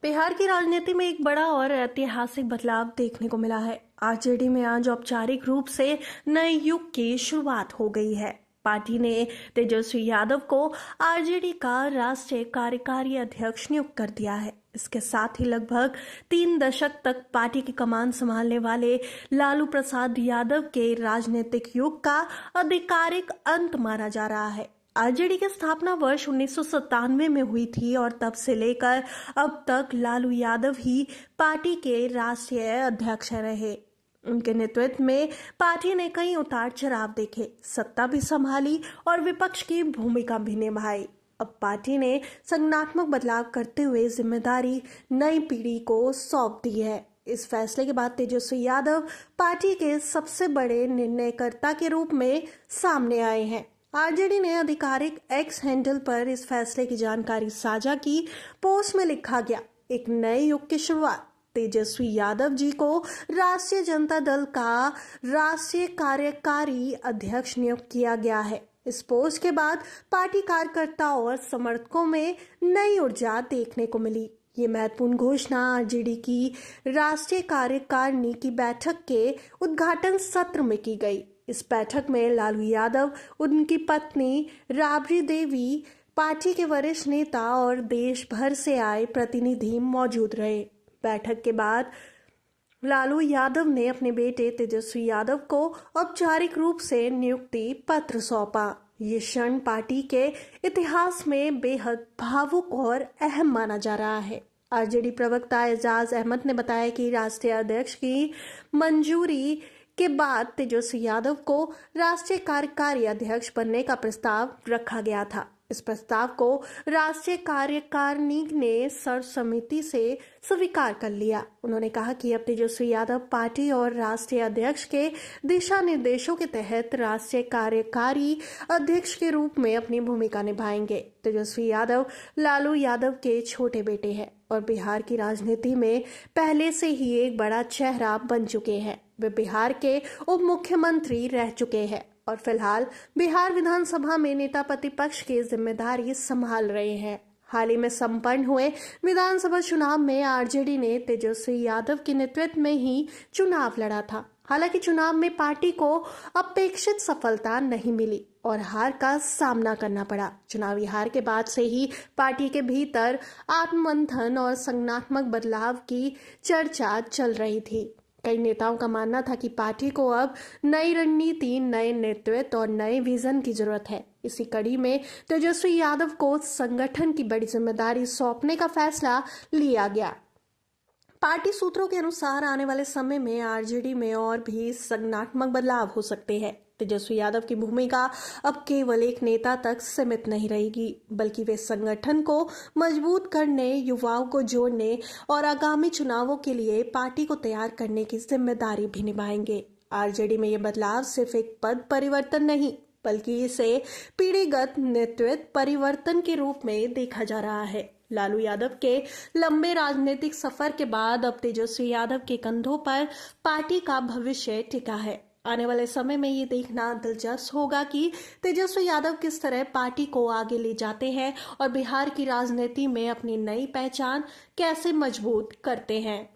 बिहार की राजनीति में एक बड़ा और ऐतिहासिक बदलाव देखने को मिला है। आरजेडी में आज औपचारिक रूप से नए युग की शुरुआत हो गई है। पार्टी ने तेजस्वी यादव को आरजेडी का राष्ट्रीय कार्यकारी अध्यक्ष नियुक्त कर दिया है। इसके साथ ही लगभग 3 दशक तक पार्टी की कमान संभालने वाले लालू प्रसाद यादव के राजनीतिक युग का आधिकारिक अंत माना जा रहा है। आरजेडी की स्थापना वर्ष 1997 में हुई थी और तब से लेकर अब तक लालू यादव ही पार्टी के राष्ट्रीय अध्यक्ष रहे। उनके नेतृत्व में पार्टी ने कई उतार चढ़ाव देखे, सत्ता भी संभाली और विपक्ष की भूमिका भी निभाई। अब पार्टी ने संगठनात्मक बदलाव करते हुए जिम्मेदारी नई पीढ़ी को सौंप दी है। इस फैसले के बाद तेजस्वी यादव पार्टी के सबसे बड़े निर्णयकर्ता के रूप में सामने आए हैं। आरजेडी ने आधिकारिक एक्स हैंडल पर इस फैसले की जानकारी साझा की। पोस्ट में लिखा गया, एक नए युग की शुरुआत। तेजस्वी यादव जी को राष्ट्रीय जनता दल का राष्ट्रीय कार्यकारी अध्यक्ष नियुक्त किया गया है। इस पोस्ट के बाद पार्टी कार्यकर्ताओं और समर्थकों में नई ऊर्जा देखने को मिली। ये महत्वपूर्ण घोषणा आरजेडी की राष्ट्रीय कार्यकारिणी की बैठक के उद्घाटन सत्र में की गई। इस बैठक में लालू यादव, उनकी पत्नी राबड़ी देवी, पार्टी के वरिष्ठ नेता और देश भर से आए प्रतिनिधि मौजूद रहे। बैठक के बाद लालू यादव ने अपने बेटे तेजस्वी यादव को औपचारिक रूप से नियुक्ति पत्र सौंपा। ये क्षण पार्टी के इतिहास में बेहद भावुक और अहम माना जा रहा है। आरजेडी प्रवक्ता एजाज अहमद ने बताया कि राष्ट्रीय अध्यक्ष की मंजूरी के बाद तेजस्वी यादव को राष्ट्रीय कार्यकारी अध्यक्ष बनने का प्रस्ताव रखा गया था। इस प्रस्ताव को राष्ट्रीय कार्यकारिणी ने सर्वसम्मति से स्वीकार कर लिया। उन्होंने कहा कि अब तेजस्वी यादव पार्टी और राष्ट्रीय अध्यक्ष के दिशा निर्देशों के तहत राष्ट्रीय कार्यकारी अध्यक्ष के रूप में अपनी भूमिका निभाएंगे। तेजस्वी यादव लालू यादव के छोटे बेटे हैं और बिहार की राजनीति में पहले से ही एक बड़ा चेहरा बन चुके हैं। वे बिहार के उप मुख्यमंत्री रह चुके हैं और फिलहाल बिहार विधानसभा में नेता प्रतिपक्ष की जिम्मेदारी संभाल रहे हैं। हाल ही में संपन्न हुए विधानसभा चुनाव में आरजेडी ने तेजस्वी यादव के नेतृत्व में ही चुनाव लड़ा था। हालांकि चुनाव में पार्टी को अपेक्षित सफलता नहीं मिली और हार का सामना करना पड़ा। चुनावी हार के बाद से ही पार्टी के भीतर आत्ममंथन और संगठनात्मक बदलाव की चर्चा चल रही थी। कई नेताओं का मानना था कि पार्टी को अब नई रणनीति, नए नेतृत्व और नए विजन की जरूरत है। इसी कड़ी में तेजस्वी यादव को संगठन की बड़ी जिम्मेदारी सौंपने का फैसला लिया गया। पार्टी सूत्रों के अनुसार आने वाले समय में आरजेडी में और भी संगठनात्मक बदलाव हो सकते हैं। तेजस्वी यादव की भूमिका अब केवल एक नेता तक सीमित नहीं रहेगी, बल्कि वे संगठन को मजबूत करने, युवाओं को जोड़ने और आगामी चुनावों के लिए पार्टी को तैयार करने की जिम्मेदारी भी निभाएंगे। आरजेडी में ये बदलाव सिर्फ एक पद परिवर्तन नहीं, बल्कि इसे पीढ़ीगत नेतृत्व परिवर्तन के रूप में देखा जा रहा है। लालू यादव के लंबे राजनीतिक सफर के बाद अब तेजस्वी यादव के कंधों पर पार्टी का भविष्य टिका है। आने वाले समय में ये देखना दिलचस्प होगा कि तेजस्वी यादव किस तरह पार्टी को आगे ले जाते हैं और बिहार की राजनीति में अपनी नई पहचान कैसे मजबूत करते हैं।